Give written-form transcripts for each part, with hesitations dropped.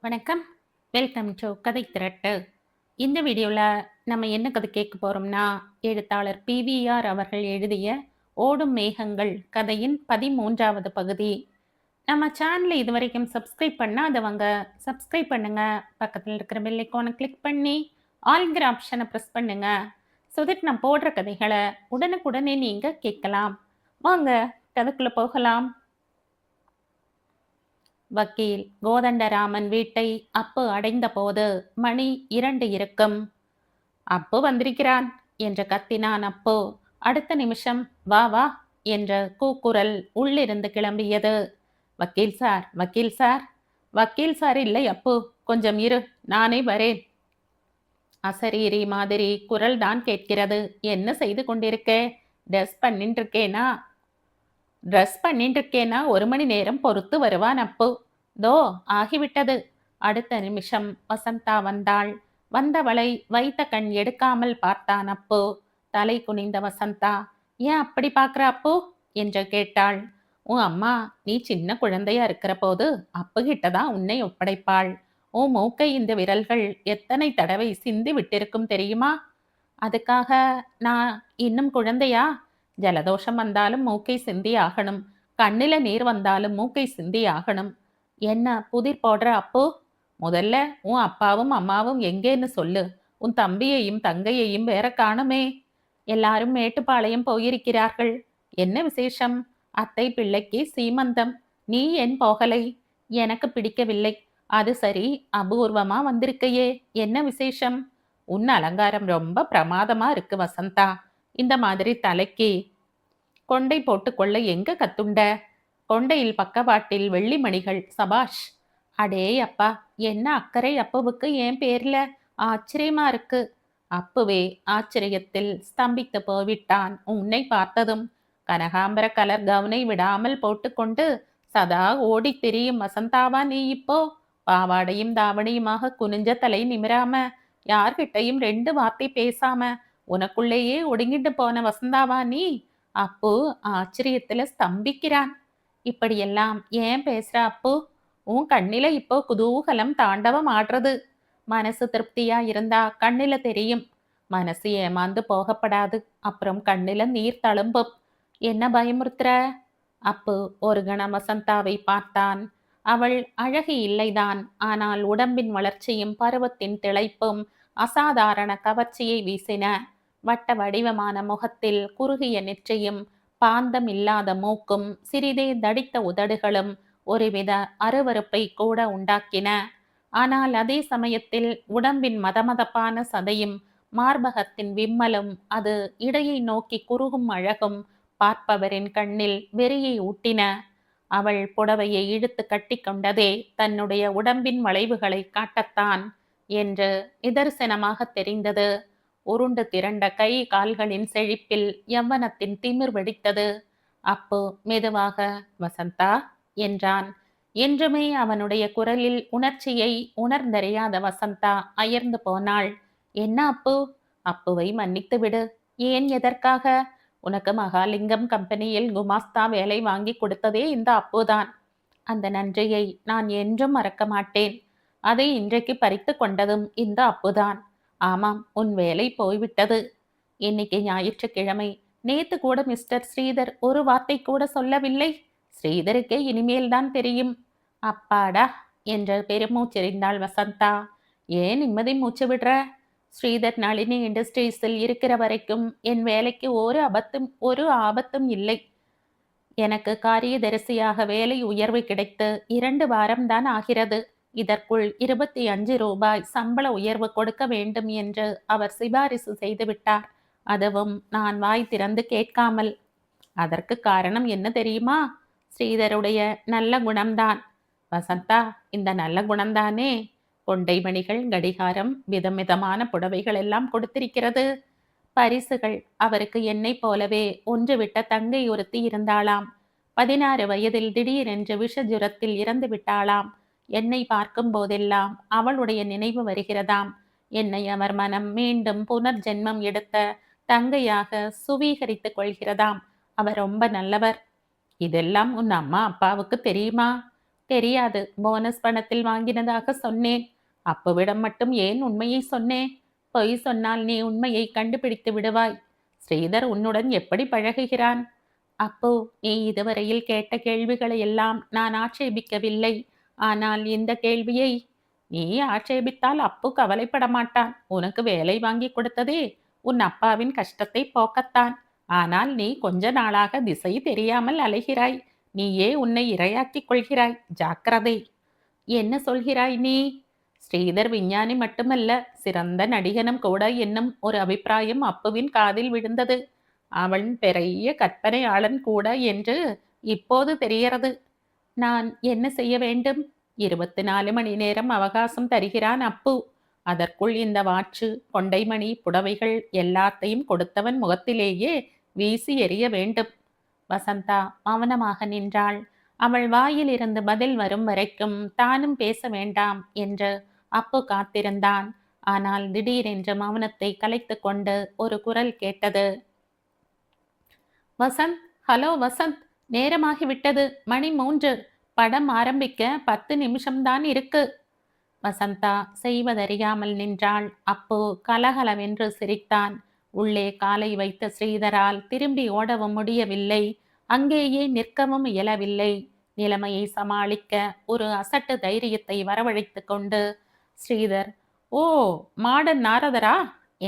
வணக்கம். Welcome to கதை திரட்டு. இந்த வீடியோவில் நம்ம என்ன கதை கேட்க போகிறோம்னா, எழுத்தாளர் பிவிஆர் அவர்கள் எழுதிய ஓடும் மேகங்கள் கதையின் 13வது பகுதி. நம்ம சேனலை இதுவரைக்கும் சப்ஸ்கிரைப் பண்ணாதவங்க சப்ஸ்கிரைப் பண்ணுங்க. பக்கத்தில் இருக்கிற பெல் ஐக்கானை கிளிக் பண்ணி ஆல்ங்கிற ஆப்ஷனை ப்ரெஸ் பண்ணுங்க. ஸோ தட் நான் போடுற கதைகளை உடனுக்குடனே நீங்கள் கேட்கலாம். வாங்க கதைக்குள்ளே போகலாம். வக்கீல் கோதண்டராமன் வீட்டை அப்பு அடைந்தபோது மணி 2 இருக்கும். அப்பு வந்திருக்கிறான் என்று கத்தினான் அப்பு. அடுத்த நிமிஷம் வா வா என்ற கூக்குரல் உள்ளிருந்து கிளம்பியது. வக்கீல் சார், வக்கீல் சார். வக்கீல் சார் இல்லை அப்பு, கொஞ்சம் இரு, நானே வரேன். அசரீரி மாதிரி குரல் தான் கேட்கிறது. என்ன செய்து கொண்டிருக்கே? ட்ரெஸ் பண்ணிட்டு இருக்கேனா 1 மணி நேரம் பொறுத்து வருவான் அப்பு. தோ ஆகிவிட்டது. அடுத்த நிமிஷம் வசந்தா வந்தாள். வந்தவளை வைத்த கண் எடுக்காமல் பார்த்தான் அப்பு. தலை குனிந்த வசந்தா, ஏன் அப்படி பார்க்குற அப்பு என்று கேட்டாள். உன் அம்மா நீ சின்ன குழந்தையா இருக்கிற போது அப்பு கிட்டதான் உன்னை ஒப்படைப்பாள். உன் மூக்கை இந்த விரல்கள் எத்தனை தடவை சிந்தி விட்டிருக்கும் தெரியுமா? அதுக்காக நான் இன்னும் குழந்தையா? ஜலதோஷம் வந்தாலும் மூக்கை சிந்தி ஆகணும். கண்ணில நீர் வந்தாலும் மூக்கை சிந்தி ஆகணும். என்ன புதிர் போடுற அப்போ? முதல்ல உன் அப்பாவும் அம்மாவும் எங்கேன்னு சொல்லு. உன் தம்பியையும் தங்கையையும் வேற காணுமே. எல்லாரும் மேட்டுப்பாளையம் போயிருக்கிறார்கள். என்ன விசேஷம்? அத்தை பிள்ளைக்கு சீமந்தம். நீ ஏன் போகலை? எனக்கு பிடிக்கவில்லை. அது சரி, அபூர்வமா வந்திருக்கையே, என்ன விசேஷம்? உன் அலங்காரம் ரொம்ப பிரமாதமா இருக்கு வசந்தா. இந்த மாதிரி தலைக்கு கொண்டை போட்டுக்கொள்ள எங்க கத்துண்ட? கொண்டையில் பக்கவாட்டில் வெள்ளி மணிகள், சபாஷ். அடே அப்பா, என்ன அக்கறை அப்புவுக்கு என் பேர்ல? ஆச்சரியமா இருக்கு. அப்புவே ஆச்சரியத்தில் ஸ்தம்பித்து போய்விட்டான் உன்னை பார்த்ததும். கனகாம்பர கலர் கவுனை விடாமல் போட்டுக்கொண்டு சதா ஓடி திரியும் வசந்தாவா நீ இப்போ? பாவாடையும் தாவணியுமாக குனிஞ்ச தலை நிமிராம, யார்கிட்டையும் 2 வார்த்தை பேசாம உனக்குள்ளேயே ஒடுங்கிட்டு போன வசந்தாவா நீ? அப்பு ஆச்சரியத்துல ஸ்தம்பிக்கிறான். இப்படியெல்லாம் ஏன் பேசுற அப்பு? உன் கண்ணில இப்போ குதூகலம் தாண்டவம் ஆடுறது. மனசு திருப்தியா இருந்தா கண்ணில தெரியும். மனசு ஏமாந்து போகப்படாது. அப்புறம் கண்ணில நீர் தழும்பும். என்ன பயமுறுத்துற? அப்பு ஒரு கணம் வசந்தாவை பார்த்தான். அவள் அழகு இல்லைதான், ஆனால் உடம்பின் வளர்ச்சியும் பருவத்தின் திளைப்பும் அசாதாரண கவர்ச்சியை வீசின. வட்ட வடிவமான முகத்தில் குறுகிய நெற்றியும் பாந்தம் இல்லாத மூக்கும் சிறிதே தடித்த உதடுகளும் ஒருவித அருவருப்பை கூட உண்டாக்கின. ஆனால் அதே சமயத்தில் உடம்பின் மதமதப்பான சதையும் மார்பகத்தின் விம்மலும் அது இடையை நோக்கி குறுகும் அழகும் பார்ப்பவரின் கண்ணில் வெறியை ஊட்டின. அவள் புடவையை இழுத்து கட்டி கொண்டதே தன்னுடைய உடம்பின் வளைவுகளை காட்டத்தான் என்று நிதர்சனமாக தெரிந்தது. உருண்டு திரண்ட கை கால்களின் செழிப்பில் யவ்வனத்தின் திமிர் வெடித்தது. அப்பு மெதுவாக வசந்தா என்றான். என்றுமே அவனுடைய குரலில் உணர்ச்சியை உணர்ந்தறியாத வசந்தா அயர்ந்து போனாள். என்ன அப்பு? அப்புவை மன்னித்து விடு. ஏன், எதற்காக? உனக்கு மகாலிங்கம் கம்பெனியில் குமாஸ்தா வேலை வாங்கி கொடுத்ததே இந்த அப்புதான். அந்த நன்றியை நான் என்றும் மறக்க மாட்டேன். அதை இன்றைக்கு பறித்து கொண்டதும் இந்த அப்புதான். ஆமாம், உன் வேலை போய்விட்டது. இன்னைக்கு ஞாயிற்றுக்கிழமை. நேத்து கூட மிஸ்டர் ஸ்ரீதர் ஒரு வார்த்தை கூட சொல்லவில்லை. ஸ்ரீதருக்கே இனிமேல் தான் தெரியும். அப்பாடா என்று பெருமூச்செறிந்தாள் வசந்தா. ஏன் நிம்மதி மூச்சு விடுற? ஸ்ரீதர் நளினி இண்டஸ்ட்ரீஸில் இருக்கிற வரைக்கும் என் வேலைக்கு ஒரு ஆபத்தும் இல்லை. எனக்கு காரியதரிசியாக வேலை உயர்வு கிடைத்து 2 வாரம்தான் ஆகிறது. இதற்குள் 25 ரூபாய் சம்பள உயர்வு கொடுக்க வேண்டும் என்று அவர் சிபாரிசு செய்துவிட்டார். அதுவும் நான் வாய் திறந்து கேட்காமல். அதற்கு காரணம் என்ன தெரியுமா? ஸ்ரீதருடைய நல்ல குணம்தான். வசந்தா, இந்த நல்ல குணம்தானே கொண்டை மணிகள், கடிகாரம், விதவிதமான புடவைகள் எல்லாம் கொடுத்திருக்கிறது. பரிசுகள். அவருக்கு என்னை போலவே ஒன்று விட்ட தங்கை ஒருத்தி இருந்தாளாம். 16 வயதில் திடீரென்று விஷஜுரத்தில் இறந்து விட்டாளாம். என்னை பார்க்கும் போதெல்லாம் அவளுடைய நினைவு வருகிறதாம். என்னை அவர் மனம் மீண்டும் புனர்ஜென்மம் எடுத்த தங்கையாக சுவீகரித்துக் கொள்கிறதாம். அவர் ரொம்ப நல்லவர். இதெல்லாம் உன் அம்மா அப்பாவுக்கு தெரியுமா? தெரியாது, போனஸ் பணத்தில் வாங்கினதாக சொன்னேன். அப்புவிடம் மட்டும் ஏன் உண்மையை சொன்னேன்? பொய் சொன்னால் நீ உண்மையை கண்டுபிடித்து விடுவாய். ஸ்ரீதர் உன்னுடன் எப்படி பழகுகிறான்? அப்போ, நீ இதுவரையில் கேட்ட கேள்விகளை எல்லாம் நான் ஆட்சேபிக்கவில்லை. ஆனால் இந்த கேள்வியை நீ ஆட்சேபித்தால் அப்பு கவலைப்பட மாட்டான். உனக்கு வேலை வாங்கி கொடுத்ததே உன் அப்பாவின் கஷ்டத்தை போக்கத்தான். ஆனால் நீ கொஞ்ச நாளாக திசை தெரியாமல் அலைகிறாய். நீயே உன்னை இரையாக்கிக் கொள்கிறாய். ஜாக்கிரதை. என்ன சொல்கிறாய் நீ? ஸ்ரீதர் விஞ்ஞானி மட்டுமல்ல, சிறந்த நடிகனும் கூட என்னும் ஒரு அபிப்பிராயம் அப்புவின் காதில் விழுந்தது. அவன் பெரிய கற்பனையாளன் கூட என்று இப்போது தெரிகிறது. நான் என்ன செய்ய வேண்டும்? 24 மணி நேரம் அவகாசம் தருகிறான் அப்பு. அதற்குள் இந்த வாட்சு, கொண்டைமணி, புடவைகள் எல்லாத்தையும் கொடுத்தவன் முகத்திலேயே வீசி எறிய வேண்டும். வசந்தா மௌனமாக நின்றாள். அவள் வாயிலிருந்து பதில் வரும் வரைக்கும் தானும் பேச வேண்டாம் என்று அப்பு காத்திருந்தான். ஆனால் திடீரென்று மௌனத்தை கலைத்து கொண்டு ஒரு குரல் கேட்டது. வசந்த், ஹலோ வசந்த், நேரமாகிவிட்டது. மணி 3. படம் ஆரம்பிக்க 10 நிமிஷம்தான் இருக்கு. வசந்தா செய்வதறியாமல் நின்றாள். அப்போ கலகலவென்று சிரித்தான். உள்ளே காலை வைத்த ஸ்ரீதரால் திரும்பி ஓடவும் முடியவில்லை. அங்கேயே நிற்கவும் இயலவில்லை. நிலைமையை சமாளிக்க ஒரு அசட்டு தைரியத்தை வரவழைத்து கொண்டு, ஸ்ரீதர், ஓ, மாடன் நாரதரா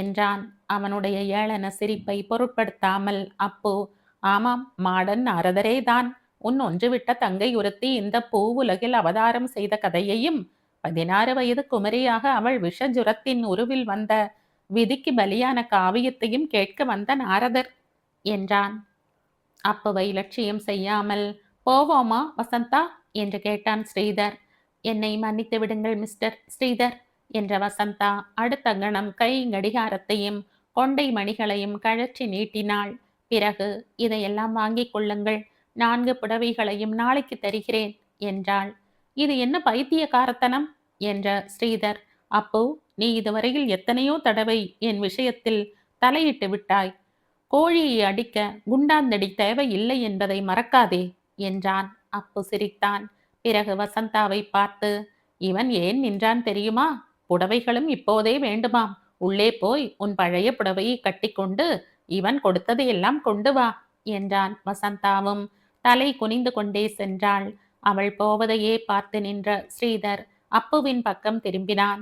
என்றான். அவனுடைய ஏளன சிரிப்பை பொருட்படுத்தாமல் அப்போ, ஆமாம், மாடன் நாரதரே தான். உன் ஒன்றுவிட்ட தங்கை ஒருத்தி இந்த பூவுலகில் அவதாரம் செய்த கதையையும் 16 வயது குமரியாக அவள் விஷஜுரத்தின் உருவில் வந்த விதிக்கு பலியான காவியத்தையும் கேட்க வந்த நாரதர் என்றான். அப்புவை லட்சியம் செய்யாமல், போவோமா வசந்தா என்று கேட்டான் ஸ்ரீதர். என்னை மன்னித்து விடுங்கள் மிஸ்டர் ஸ்ரீதர் என்ற வசந்தா அடுத்த கணம் கை கடிகாரத்தையும் கொண்டை மணிகளையும் கழற்றி நீட்டினாள். பிறகு, இதையெல்லாம் வாங்கிக் கொள்ளுங்கள், 4 புடவைகளையும் நாளைக்கு தருகிறேன் என்றாள். இது என்ன பைத்தியக்காரத்தனம் என்ற ஸ்ரீதர், அப்போ நீ இதுவரையில் எத்தனையோ தடவை என் விஷயத்தில் தலையிட்டு விட்டாய். கோழியை அடிக்க குண்டாந்தடி தேவை இல்லை என்பதை மறக்காதே என்றான். அப்பு சிரித்தான். பிறகு வசந்தாவை பார்த்து, இவன் ஏன் நின்றான் தெரியுமா? புடவைகளும் இப்போதே வேண்டுமாம். உள்ளே போய் உன் பழைய புடவையை கட்டிக்கொண்டு இவன் கொடுத்ததையெல்லாம் கொண்டு வா என்றான். வசந்தாவும் தலை குனிந்து கொண்டே சென்றாள். அவள் போவதையே பார்த்து நின்ற ஸ்ரீதர் அப்புவின் பக்கம் திரும்பினான்.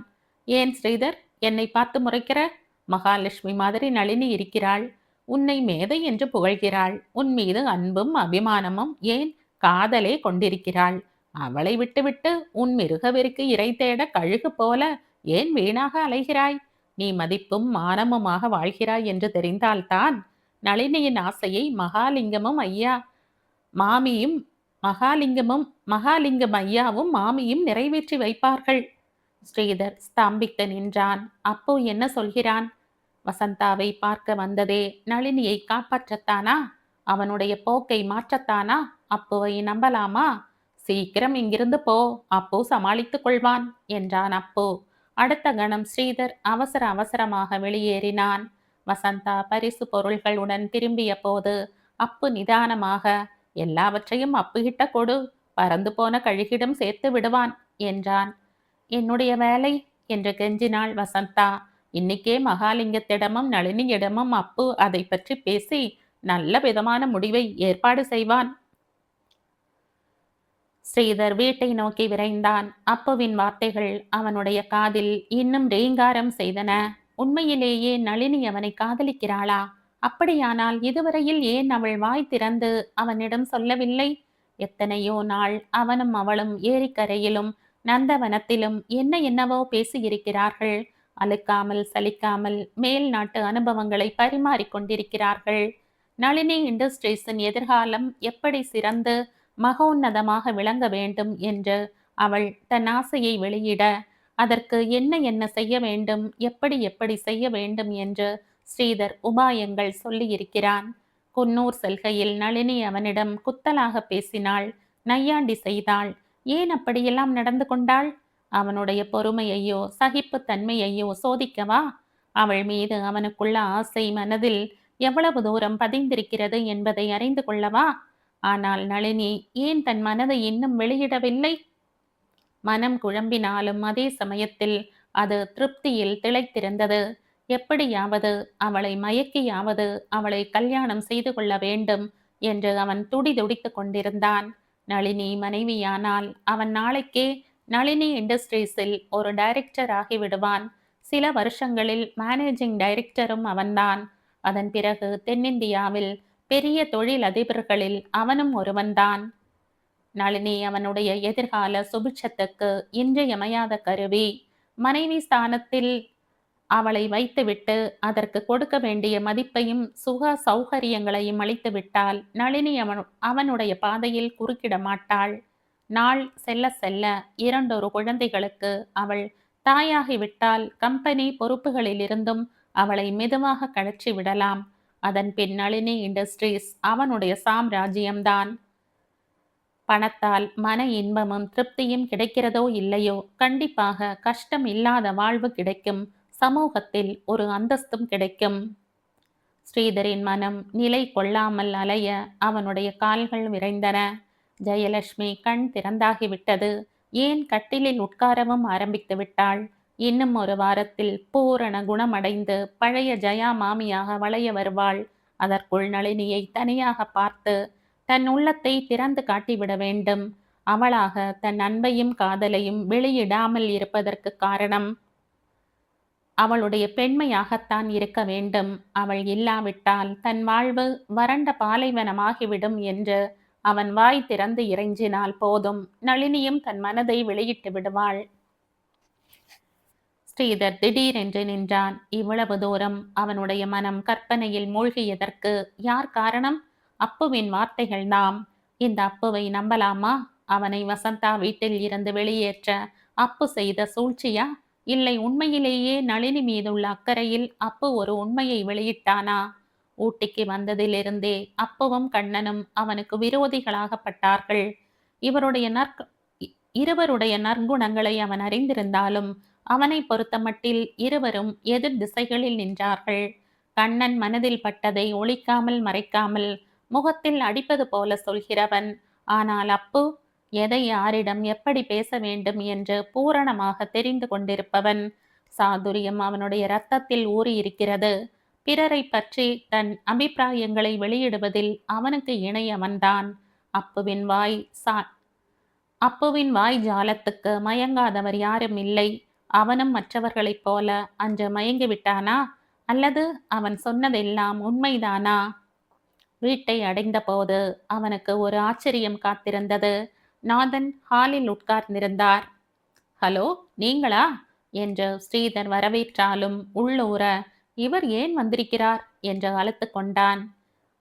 ஏன் ஸ்ரீதர், என்னை பார்த்து முறைக்கிற? மகாலட்சுமி மாதிரி நளினி இருக்கிறாள். உன்னை மேதை என்று புகழ்கிறாள். உன் மீது அன்பும் அபிமானமும், ஏன் காதலே கொண்டிருக்கிறாள். அவளை விட்டுவிட்டு உன் மிருகவெறிக்கு இறை தேட கழுகு போல ஏன் வீணாக அலைகிறாய்? நீ மதிப்பும் மானமுமாக வாழ்கிறாய் என்று தெரிந்தால்தான் நளினியின் ஆசையை மகாலிங்கம் ஐயாவும் மாமியும் நிறைவேற்றி வைப்பார்கள். ஸ்ரீதர் ஸ்தம்பித்து நின்றான். அப்போ என்ன சொல்கிறான்? வசந்தாவை பார்க்க வந்ததே நளினியை காப்பாற்றத்தானா? அவனுடைய போக்கை மாற்றத்தானா? அப்புவை நம்பலாமா? சீக்கிரம் இங்கிருந்து போ, அப்போ சமாளித்துக் கொள்வான் என்றான் அப்போ. அடுத்த கணம் ஸ்ரீதர் அவசர அவசரமாக வெளியேறினான். வசந்தா பரிசு பொருள்களுடன் திரும்பிய போது அப்பு நிதானமாக, எல்லாவற்றையும் அப்புகிட்ட கொடு, பறந்து போன கழுகிடம் சேர்த்து விடுவான் என்றான். என்னுடைய வேலை என்று கெஞ்சினாள் வசந்தா. இன்னைக்கே மகாலிங்கத்திடமும் நளினியிடமும் அப்பு அதை பற்றி பேசி நல்ல விதமான முடிவை ஏற்பாடு செய்வான். ஸ்ரீதர் வீட்டை நோக்கி விரைந்தான். அப்புவின் வார்த்தைகள் அவனுடைய காதில் இன்னும் ரீங்காரம் செய்தன. உண்மையிலேயே நளினி அவனை காதலிக்கிறாளா? அப்படியானால் இதுவரையில் ஏன் அவள் வாய் திறந்து அவனிடம் சொல்லவில்லை? எத்தனையோ நாள் அவனும் அவளும் ஏரிக்கரையிலும் நந்தவனத்திலும் என்னவோ பேசியிருக்கிறார்கள். அழுக்காமல் சலிக்காமல் மேல் நாட்டு அனுபவங்களை பரிமாறிக்கொண்டிருக்கிறார்கள். நளினி இண்டஸ்ட்ரீஸின் எதிர்காலம் எப்படி சிறந்து மகோன்னதமாக விளங்க வேண்டும் என்று அவள் தன் ஆசையை வெளியிட, அதற்கு என்ன செய்ய வேண்டும், எப்படி செய்ய வேண்டும் என்று ஸ்ரீதர் உபாயங்கள் சொல்லியிருக்கிறான். குன்னூர் செல்கையில் நளினி அவனிடம் குத்தலாக பேசினாள், நையாண்டி செய்தாள். ஏன் அப்படியெல்லாம் நடந்து கொண்டாள்? அவனுடைய பொறுமையையோ சகிப்பு தன்மையையோ சோதிக்கவா? அவள் மீது அவனுக்குள்ள ஆசை மனதில் எவ்வளவு தூரம் பதிந்திருக்கிறது என்பதை அறிந்து கொள்ளவா? ஆனால் நளினி ஏன் தன் மனதை இன்னும் வெளியிடவில்லை? மனம் குழம்பினாலும் அதே சமயத்தில் அது திருப்தியில் திளைத்திருந்தது. எப்படியாவது அவளை மயக்கியாவது அவளை கல்யாணம் செய்து கொள்ள வேண்டும் என்று அவன் துடிதுடித்துக் கொண்டிருந்தான். நளினி மனைவியானால் அவன் நாளைக்கே நளினி இண்டஸ்ட்ரீஸில் ஒரு டைரக்டர் ஆகிவிடுவான். சில வருஷங்களில் மேனேஜிங் டைரக்டரும் அவன்தான். அதன் பிறகு தென்னிந்தியாவில் பெரிய தொழில் அதிபர்களில் அவனும் ஒருவன்தான். நளினி அவனுடைய எதிர்கால சுபிட்சத்துக்கு இன்றியமையாத கருவி. மனைவி ஸ்தானத்தில் அவளை வைத்துவிட்டு அதற்கு கொடுக்க வேண்டிய மதிப்பையும் சுக சௌகரியங்களையும் அளித்து விட்டால் நளினி அவனுடைய பாதையில் குறுக்கிட மாட்டாள். நாள் செல்ல செல்ல இரண்டொரு குழந்தைகளுக்கு அவள் தாயாகிவிட்டால் கம்பெனி பொறுப்புகளிலிருந்தும் அவளை மெதுவாக கழற்றி விடலாம். அதன் பின் நளினி இண்டஸ்ட்ரீஸ் அவனுடைய சாம்ராஜ்யம்தான். பணத்தால் மன இன்பமும் திருப்தியும் கிடைக்கிறதோ இல்லையோ, கண்டிப்பாக கஷ்டம் இல்லாத வாழ்வு கிடைக்கும். சமூகத்தில் ஒரு அந்தஸ்தும் கிடைக்கும். ஸ்ரீதரின் மனம் நிலை கொள்ளாமல் அலைய அவனுடைய கால்கள் விரைந்தன. ஜெயலட்சுமி கண் திறந்தாகிவிட்டது. ஏன் கட்டிலில் உட்காரவும் ஆரம்பித்து விட்டாள். இன்னும் ஒரு வாரத்தில் பூரண குணமடைந்து பழைய ஜெயா மாமியாக வளைய வருவாள். அதற்குள் நளினியை தனியாக பார்த்து தன் உள்ளத்தை திறந்து காட்டிவிட வேண்டும். அவளாக தன் அன்பையும் காதலையும் வெளியிடாமல் இருப்பதற்கு காரணம் அவளுடைய பெண்மையாகத்தான் இருக்க வேண்டும். அவள் இல்லாவிட்டால் தன் வாழ்வு வறண்ட பாலைவனமாகிவிடும் என்று அவன் வாய் திறந்து இறைஞ்சினால் போதும், நளினியும் தன் மனதை வெளியிட்டு விடுவாள். ஸ்ரீதர் திடீரென்று நின்றான். இவ்வளவு தூரம் அவனுடைய மனம் கற்பனையில் மூழ்கியதற்கு யார் காரணம்? அப்புவின் வார்த்தைகள்தாம். இந்த அப்புவை நம்பலாமா? அவனை வசந்தா வீட்டில் இருந்து வெளியேற்ற அப்பு செய்த சூழ்ச்சியா? இல்லை உண்மையிலேயே நளினி மீதுள்ள அக்கறையில் அப்பு ஒரு உண்மையை வெளியிட்டானா? ஊட்டிக்கு வந்ததிலிருந்தே அப்புவும் கண்ணனும் அவனுக்கு விரோதிகளாகப்பட்டார்கள். இருவருடைய நற்குணங்களை அவன் அறிந்திருந்தாலும் அவனை பொறுத்தமட்டில் இருவரும் எதிர் திசைகளில் நின்றார்கள். கண்ணன் மனதில் பட்டதை ஒழிக்காமல் மறைக்காமல் முகத்தில் அடிப்பது போல சொல்கிறவன். ஆனால் அப்பு எதை யாரிடம் எப்படி பேச வேண்டும் என்று பூரணமாக தெரிந்து கொண்டிருப்பவன். சாதுரியம் அவனுடைய இரத்தத்தில் ஊறியிருக்கிறது. பிறரை பற்றி தன் அபிப்பிராயங்களை வெளியிடுவதில் அவனுக்கு இணையவன்தான். அப்புவின் வாய் ஜாலத்துக்கு மயங்காதவர் யாரும் இல்லை. அவனும் மற்றவர்களைப் போல அன்று மயங்கிவிட்டானா? அல்லது அவன் சொன்னதெல்லாம் உண்மைதானா? வீட்டை அடைந்த போது அவனுக்கு ஒரு ஆச்சரியம் காத்திருந்தது. நாதன் ஹாலில் உட்கார்ந்திருந்தார். ஹலோ, நீங்களா என்று ஸ்ரீதர் வரவேற்றாலும் உள்ளூர இவர் ஏன் வந்திருக்கிறார் என்று அழுத்து கொண்டான்.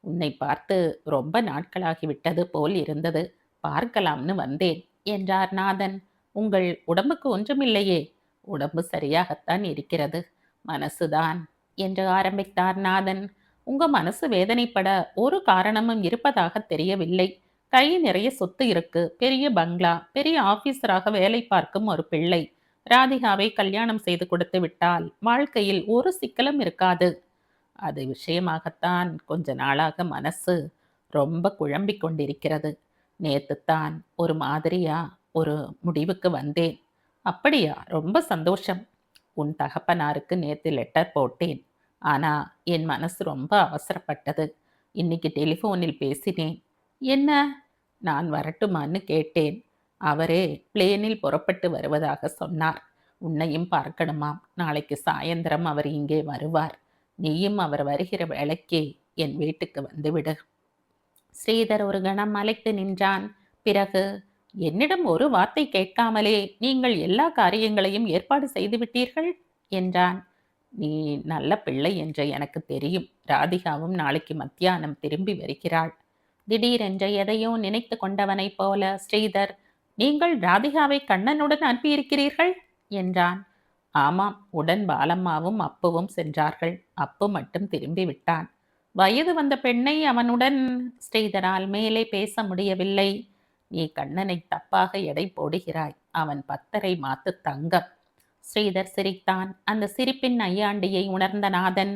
உன்னை பார்த்து ரொம்ப நாட்களாகிவிட்டது போல் இருந்தது, பார்க்கலாம்னு வந்தேன் என்றார் நாதன். உங்கள் உடம்புக்கு ஒன்றுமில்லையே? உடம்பு சரியாகத்தான் இருக்கிறது, மனசுதான் என்று ஆரம்பித்தார் நாதன். உங்க மனசு வேதனைப்பட ஒரு காரணமும் இருப்பதாக தெரியவில்லை. கை நிறைய சொத்து இருக்கு, பெரிய பங்களா, பெரிய ஆபீசராக வேலை பார்க்கும் ஒரு பிள்ளை. ராதிகாவை கல்யாணம் செய்து கொடுத்து விட்டால் வாழ்க்கையில் ஒரு சிக்கலும் இருக்காது. அது விஷயமாகத்தான் கொஞ்ச நாளாக மனசு ரொம்ப குழம்பிக் கொண்டிருக்கிறது. நேத்துத்தான் ஒரு மாதிரியா ஒரு முடிவுக்கு வந்தேன். அப்படியா? ரொம்ப சந்தோஷம். உன் தகப்பனாருக்கு நேத்து லெட்டர் போட்டேன். ஆனா என் மனசு ரொம்ப அவசரப்பட்டது. இன்னைக்கு டெலிஃபோனில் பேசினேன். என்ன? நான் வரட்டுமான்னு கேட்டேன். அவரே பிளேனில் புறப்பட்டு வருவதாக சொன்னார். உன்னையும் பார்க்கணுமாம். நாளைக்கு சாயந்தரம் அவர் இங்கே வருவார். நீயும் அவர் வருகிற வேளைக்கே என் வீட்டுக்கு வந்துவிடு. ஸ்ரீதர் ஒரு கணம் அலைத்து நின்றான். பிறகு, என்னிடம் ஒரு வார்த்தை கேட்காமலே நீங்கள் எல்லா காரியங்களையும் ஏற்பாடு செய்து விட்டீர்கள் என்றான். நீ நல்ல பிள்ளை என்று எனக்கு தெரியும். ராதிகாவும் நாளைக்கு மத்தியானம் திரும்பி வருகிறாள். திடீரென்று எதையோ நினைத்து கொண்டவனைப் போல ஸ்ரீதர், நீங்கள் ராதிகாவை கண்ணனுடன் அனுப்பியிருக்கிறீர்கள் என்றான். ஆமாம், உடன் பாலம்மாவும் அப்புவும் சென்றார்கள். அப்பு மட்டும் திரும்பி விட்டான். வயது வந்த பெண்ணை அவனுடன் ஸ்ரீதரால் மேலே பேச முடியவில்லை. நீ கண்ணனை தப்பாக எடை போடுகிறாய். அவன் 10.5 மாத்து தங்கம். ஸ்ரீதர் சிரித்தான். அந்த சிரிப்பின் நையாண்டியை உணர்ந்த நாதன்,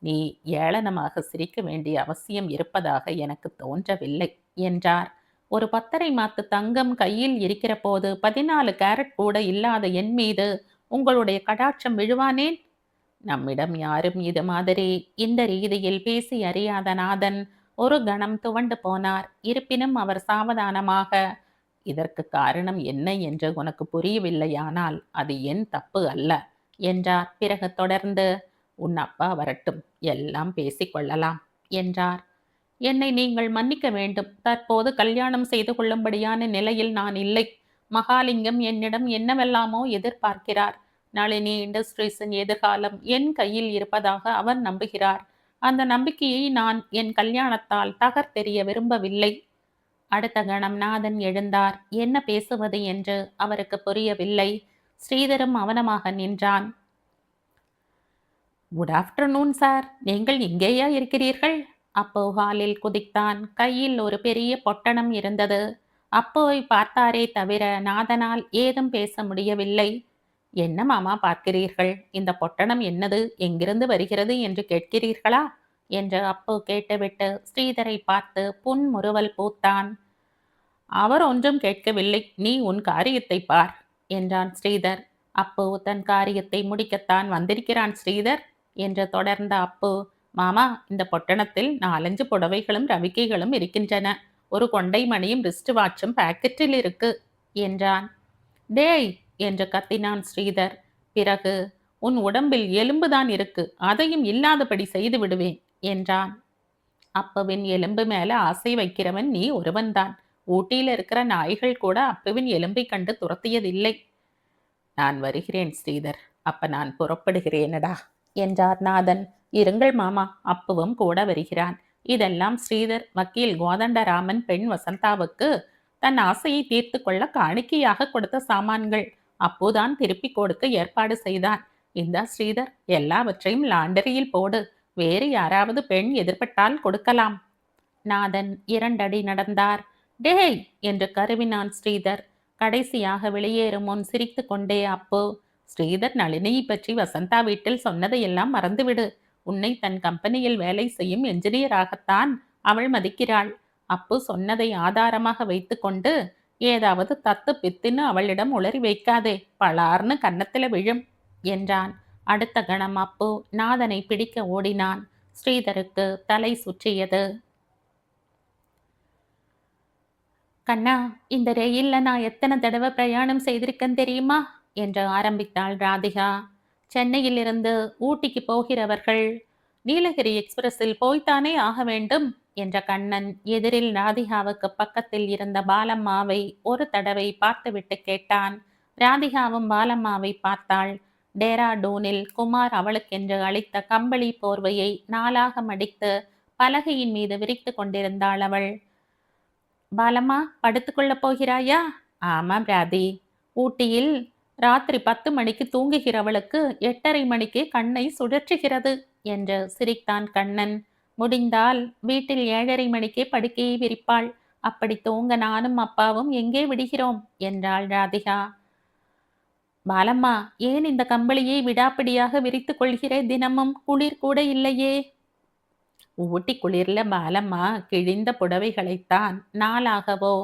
நீ ஏளனமாக சிரிக்க வேண்டிய அவசியம் இருப்பதாக எனக்கு தோன்றவில்லை என்றார். ஒரு 10.5 மாத்து தங்கம் கையில் இருக்கிற போது 14 கேரட் கூட இல்லாத என் மீது உங்களுடைய கடாட்சம் விழுவானேன்? நம்மிடம் யாரும் இது மாதிரி இந்த ரீதியில் பேசி அறியாத நாதன் ஒரு கணம் துவண்டு போனார். இருப்பினும் அவர் சாவதானமாக, இதற்கு காரணம் என்ன என்று உனக்கு புரியவில்லையானால் அது என் தப்பு அல்ல என்றார். பிறகு தொடர்ந்து, உன் அப்பா வரட்டும், எல்லாம் பேசிக்கொள்ளலாம் என்றார். என்னை நீங்கள் மன்னிக்க வேண்டும். தற்போது கல்யாணம் செய்து கொள்ளும்படியான நிலையில் நான் இல்லை. மகாலிங்கம் என்னிடம் என்னவெல்லாமோ எதிர்பார்க்கிறார். நளினி இண்டஸ்ட்ரீஸின் எதிர்காலம் என் கையில் இருப்பதாக அவர் நம்புகிறார். அந்த நம்பிக்கையை நான் என் கல்யாணத்தால் தகர்த்தெறிய விரும்பவில்லை. அடுத்த கணம் நாதன் எழுந்தார். என்ன பேசுவது என்று அவருக்கு புரியவில்லை. ஸ்ரீதரும் மௌனமாக நின்றான். குட் ஆஃப்டர்நூன் சார், நீங்கள் இங்கேயா இருக்கிறீர்கள்? அப்போ ஹாலில் குதித்தான். கையில் ஒரு பெரிய பொட்டணம் இருந்தது. அப்போவை பார்த்தாரே தவிர நாதனால் ஏதும் பேச முடியவில்லை. என்ன மாமா பார்க்கிறீர்கள்? இந்த பொட்டணம் என்னது, எங்கிருந்து வருகிறது என்று கேட்கிறீர்களா என்று அப்போ கேட்டுவிட்டு ஸ்ரீதரை பார்த்து புன்முறுவல் பூத்தான். அவர் ஒன்றும் கேட்கவில்லை. நீ உன் காரியத்தை பார் என்றான் ஸ்ரீதர். அப்போ தன் காரியத்தை முடிக்கத்தான் வந்திருக்கிறான் ஸ்ரீதர் என்று தொடர்ந்த அப்போ, மாமா, இந்த பொட்டணத்தில் 4-5 புடவைகளும் ரவிக்கைகளும் இருக்கின்றன. ஒரு கொண்டை மணியும் ரிஸ்ட் வாட்சும் பாக்கெட்டில் இருக்கு என்றான். டேய் என்று கத்தினான் ஸ்ரீதர். பிறகு, உன் உடம்பில் எலும்புதான் இருக்கு, அதையும் இல்லாதபடி செய்து விடுவேன் என்றான். அப்புவின் எலும்பு மேல ஆசை வைக்கிறவன் நீ ஒருவன்தான். ஊட்டியில் இருக்கிற நாய்கள் கூட அப்புவின் எலும்பை கண்டு துரத்தியதில்லை. நான் வருகிறேன் ஸ்ரீதர், அப்ப நான் புறப்படுகிறேனடா என்றார் நாதன். இருங்கள் மாமா, அப்புவும் கூட வருகிறான். இதெல்லாம் ஸ்ரீதர் வக்கீல் கோதண்டராமன் பெண் வசந்தாவுக்கு தன் ஆசையை தீர்த்து கொள்ள காணிக்கையாக கொடுத்த சாமான்கள். அப்போதான் திருப்பி கொடுக்க ஏற்பாடு செய்தான். இந்த ஸ்ரீதர், எல்லாவற்றையும் லாண்டரியில் போடு. வேறு யாராவது பெண் எதிர்பட்டால் கொடுக்கலாம். நாதன் 2 அடி நடந்தார். டேய் என்று கருவினான் ஸ்ரீதர். கடைசியாக வெளியேறும் முன் சிரித்து கொண்டே அப்போ, ஸ்ரீதர், நளினியை பற்றி வசந்தா வீட்டில் சொன்னதையெல்லாம் மறந்துவிடு. உன்னை தன் கம்பெனியில் வேலை செய்யும் என்ஜினியராகத்தான் அவள் மதிக்கிறாள். அப்பு சொன்னதை ஆதாரமாக வைத்து கொண்டு ஏதாவது தத்து பித்துன்னு அவளிடம் உளறி வைக்காதே, பளார்னு கன்னத்துல விழும் என்றான். அடுத்த கணம் அப்பு நாதனை பிடிக்க ஓடினான். ஸ்ரீதருக்கு தலை சுற்றியது. கண்ணா, இந்த ரயில்ல நான் எத்தனை தடவை பிரயாணம் செய்திருக்கேன் தெரியுமா என்று ஆரம்பித்தாள் ராதிகா. சென்னையிலிருந்து ஊட்டிக்கு போகிறவர்கள் நீலகிரி எக்ஸ்பிரஸில் போய்த்தானே ஆக வேண்டும் என்ற கண்ணன் எதிரில் ராதிகாவுக்கு பக்கத்தில் இருந்த பாலம்மாவை ஒரு தடவை பார்த்துவிட்டு கேட்டான். ராதிகாவும் பாலம்மாவை பார்த்தாள். டேராடூனில் குமார் அவளுக்கென்று அளித்த கம்பளி போர்வையை 4ஆக மடித்து பலகையின் மீது விரித்து கொண்டிருந்தாள் அவள். பாலம்மா, படுத்துக்கொள்ளப் போகிறாயா? ஆமாம் ராதி. ஊட்டியில் ராத்திரி 10 மணிக்கு தூங்குகிறவளுக்கு 8:30 மணிக்கு கண்ணை சுழற்றுகிறது என்று சிரித்தான் கண்ணன். முடிந்தால் வீட்டில் 7:30 மணிக்கே படுக்கையை விரிப்பாள். அப்படி தூங்க நானும் அப்பாவும் எங்கே விடுகிறோம் என்றாள் ராதிகா. பாலம்மா, ஏன் இந்த கம்பளியை விடாப்பிடியாக விரித்து கொள்கிறே? தினமும் குளிர் கூட இல்லையே. ஊட்டி குளிர்ல பாலம்மா கிழிந்த புடவைகளைத்தான் 4ஆகவோ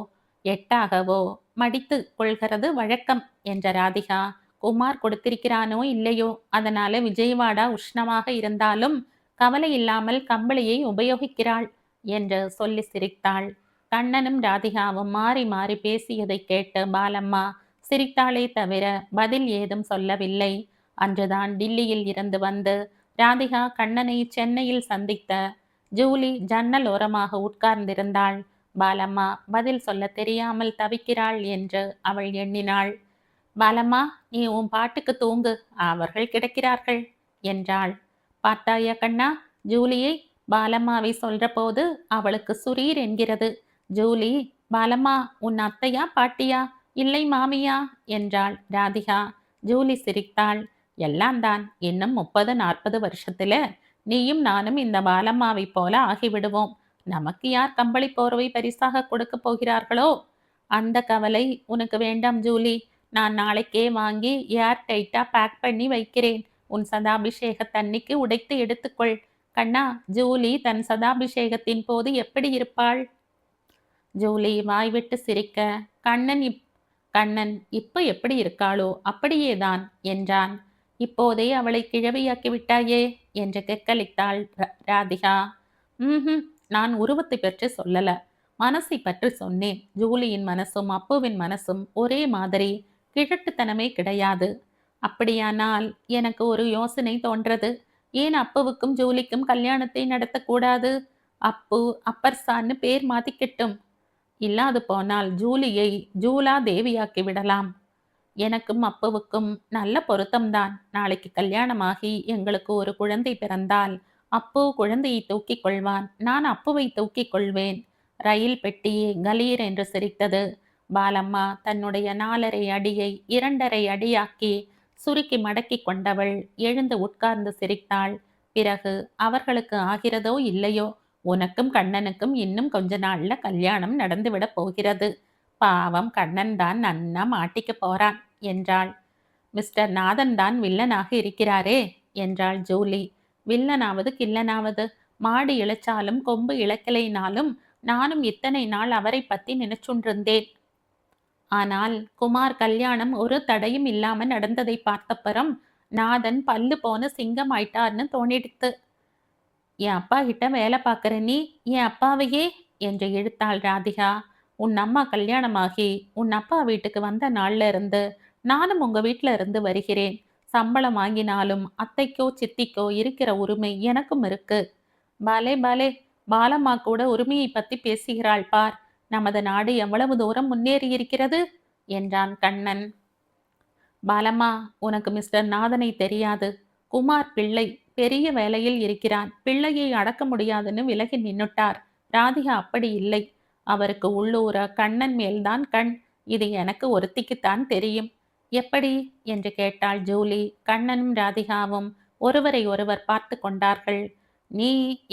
8ஆகவோ மடித்து கொள்கிறது வழக்கம் என்ற ராதிகா. குமார் கொடுத்திருக்கிறானோ இல்லையோ, அதனால விஜயவாடா உஷ்ணமாக இருந்தாலும் கவலை இல்லாமல் கம்பளியை உபயோகிக்கிறாள் என்று சொல்லி சிரித்தாள். கண்ணனும் ராதிகாவும் மாறி மாறி பேசியதை கேட்டு பாலம்மா சிரித்தாளே தவிர பதில் ஏதும் சொல்லவில்லை. அன்றுதான் டில்லியில் இருந்து வந்து ராதிகா கண்ணனை சென்னையில் சந்தித்த ஜூலி ஜன்னல் ஓரமாக உட்கார்ந்திருந்தாள். பாலம்மா பதில் சொல்ல தெரியாமல் தவிக்கிறாள் என்று அவள் எண்ணினாள். பாலம்மா, நீ உன் பாட்டுக்கு தூங்கு, அவர்கள் கிடக்கிறார்கள் என்றாள். பார்த்தாயா கண்ணா, ஜூலியை? பாலம்மாவை சொல்ற போது அவளுக்கு சுரீர் என்கிறது. ஜூலி, பாலம்மா உன் அத்தையா பாட்டியா இல்லை மாமியா என்றாள் ராதிகா. ஜூலி சிரித்தாள். எல்லாம் தான், இன்னும் 30-40 வருஷத்துல நீயும் நானும் இந்த பாலம்மாவை போல ஆகிவிடுவோம். நமக்கு யார் கம்பளி போர்வை பரிசாக கொடுக்க போகிறார்களோ அந்த கவலை உனக்கு வேண்டாம் ஜூலி. நான் நாளைக்கே வாங்கி ஏர் டைட்டா பேக் பண்ணி வைக்கிறேன். உன் சதாபிஷேக தண்ணிக்கு உடைத்து எடுத்துக்கொள். கண்ணா, ஜூலி தன் சதாபிஷேகத்தின் போது எப்படி இருப்பாள்? ஜூலி வாய்விட்டு சிரிக்க, கண்ணன் கண்ணன் இப்ப எப்படி இருக்காளோ அப்படியேதான் என்றான். இப்போதே அவளை கிழவியாக்கி விட்டாயே என்று கெக்கலித்தாள் ராதிகா. ம்ஹும், நான் உருவத்தை பற்றி சொல்லல, மனசை பற்றி சொன்னேன். ஜூலியின் மனசும் அப்புவின் மனசும் ஒரே மாதிரி, கிழட்டுத்தனமே கிடையாது. அப்படியானால் எனக்கு ஒரு யோசனை தோன்றது. ஏன் அப்புவுக்கும் ஜூலிக்கும் கல்யாணத்தை நடத்தக்கூடாது? அப்பு அப்பர்சான்னு பேர் மாத்திக்கட்டும். இல்லாது போனால் ஜூலியை ஜூலா தேவியாக்கி விடலாம். எனக்கும் அப்புவுக்கும் நல்ல பொருத்தம்தான். நாளைக்கு கல்யாணமாகி எங்களுக்கு ஒரு குழந்தை பிறந்தால் அப்பு குழந்தையை தூக்கிக் கொள்வான், நான் அப்புவை தூக்கிக் கொள்வேன். ரயில் பெட்டியே கலீர் என்று சிரித்தது. பாலம்மா தன்னுடைய 4.5 அடியை 2.5 அடியாக்கி சுருக்கி மடக்கி கொண்டவள் எழுந்து உட்கார்ந்து சிரித்தாள். பிறகு அவர்களுக்கு ஆகிறதோ இல்லையோ, உனக்கும் கண்ணனுக்கும் இன்னும் கொஞ்ச நாள்ல கல்யாணம் நடந்துவிடப் போகிறது. பாவம் கண்ணன் தான் நன்னா மாட்டிக்க போறான் என்றாள். மிஸ்டர் நாதன் தான் வில்லனாக இருக்கிறாரே என்றாள் ஜூலி. வில்லனாவது கில்லனாவது, மாடு இழைச்சாலும் கொம்பு இழைக்கலைனாலும் நானும் இத்தனை நாள் அவரை பத்தி நினைச்சுண்டிருந்தேன். ஆனால் குமார் கல்யாணம் ஒரு தடையும் இல்லாம நடந்ததை பார்த்தப்பறம் நாதன் பல்லு போன சிங்கம் ஆயிட்டார்னு தோணிடுத்து. என் அப்பா கிட்ட வேலை பார்க்குற நீ என் அப்பாவையே என்று இழுத்தாள் ராதிகா. உன் அம்மா கல்யாணமாகி உன் அப்பா வீட்டுக்கு வந்த நாள்ல இருந்து நானும் உங்க வீட்டில இருந்து வருகிறேன். சம்பளம் வாங்கினாலும் அத்தைக்கோ சித்திக்கோ இருக்கிற உரிமை எனக்கும் இருக்கு. பாலே பாலே, பாலம்மா கூட உரிமையை பத்தி பேசுகிறாள் பார். நமது நாடு எவ்வளவு தூரம் முன்னேறி இருக்கிறது என்றான் கண்ணன். பாலம்மா, உனக்கு மிஸ்டர் நாதனை தெரியாது. குமார் பிள்ளை பெரிய வேலையில் இருக்கிறான். பிள்ளையை அடக்க முடியாதுன்னு விலகி நின்னுட்டார். ராதிகா அப்படி இல்லை. அவருக்கு உள்ளூர கண்ணன் மேல்தான் கண். இது எனக்கு ஒருத்திக்குத்தான் தெரியும். எப்படி என்று கேட்டாள் ஜூலி. கண்ணனும் ராதிகாவும் ஒருவரை ஒருவர் பார்த்து கொண்டார்கள். நீ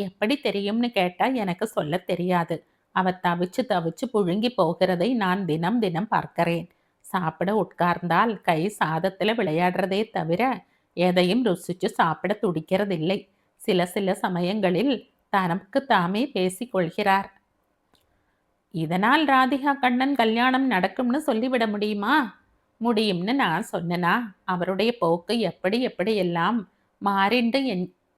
எப்படி தெரியும்னு கேட்டா எனக்கு சொல்ல தெரியாது. அவ தவிச்சு தவிச்சு புழுங்கி போகிறதை நான் தினம் தினம் பார்க்கிறேன். சாப்பிட உட்கார்ந்தால் கை சாதத்துல விளையாடுறதே தவிர எதையும் ருசிச்சு சாப்பிட துடிக்கிறதில்லை. சில சில சமயங்களில் தனக்கு தாமே பேசிக் கொள்கிறார். இதனால் ராதிகா கண்ணன் கல்யாணம் நடக்கும்னு சொல்லிவிட முடியுமா? முடியும்னு நான் சொன்னனா? அவருடைய போக்கு எப்படி எப்படியெல்லாம்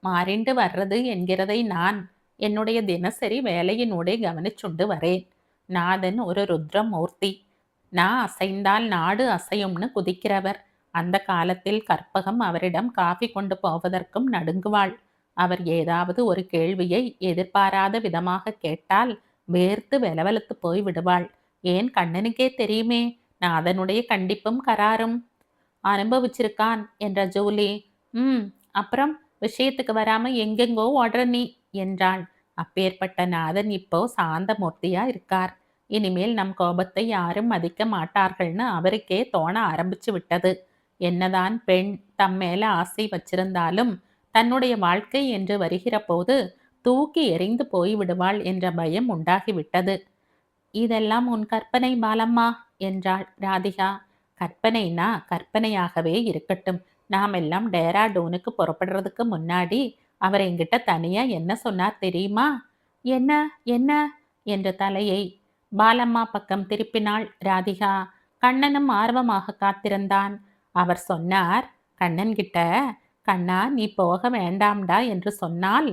மாறிண்டு வர்றது என்கிறதை நான் என்னுடைய தினசரி வேலையினூடே கவனிச்சுண்டு வரேன். நாதன் ஒரு ருத்ரமூர்த்தி. நான் அசைந்தால் நாடு அசையும்னு குதிக்கிறவர். அந்த காலத்தில் கற்பகம் அவரிடம் காஃபி கொண்டு போவதற்கும் நடுங்குவாள். அவர் ஏதாவது ஒரு கேள்வியை எதிர்பாராத விதமாக கேட்டால் வேர்த்து வெலவெலத்து போய் விடுவாள். ஏன் கண்ணனுக்கே தெரியுமே நாதனுடைய கண்டிப்பும் கராரும். அனுபவிச்சிருக்கான் என்ற ஜூலி. அப்புறம் விஷயத்துக்கு வராம எங்கெங்கோ ஓடுற நீ என்றாள். அப்பேற்பட்ட நாதன் இப்போ சாந்தமூர்த்தியா இருக்கார். இனிமேல் நம் கோபத்தை யாரும் மதிக்க மாட்டார்கள்னு அவருக்கே தோண ஆரம்பிச்சு விட்டது. என்னதான் பெண் தம் மேல ஆசை வச்சிருந்தாலும் தன்னுடைய வாழ்க்கை என்று வருகிற போது தூக்கி எறிந்து போய்விடுவாள் என்ற பயம் உண்டாகிவிட்டது. இதெல்லாம் உன் கற்பனை பாலம்மா என்றாள் ராதிகா. கற்பனைனா கற்பனையாகவே இருக்கட்டும். நாம் எல்லாம் டேராடூனுக்கு புறப்படுறதுக்கு முன்னாடி அவர் என்கிட்ட தனியா என்ன சொன்னார் தெரியுமா? என்ன என்ன என்ற தலையை பாலம்மா பக்கம் திருப்பினாள் ராதிகா. கண்ணனும் ஆர்வமாக காத்திருந்தான். அவர் சொன்னார், கண்ணன் கிட்ட, கண்ணா நீ போக வேண்டாம்டா என்று சொன்னால்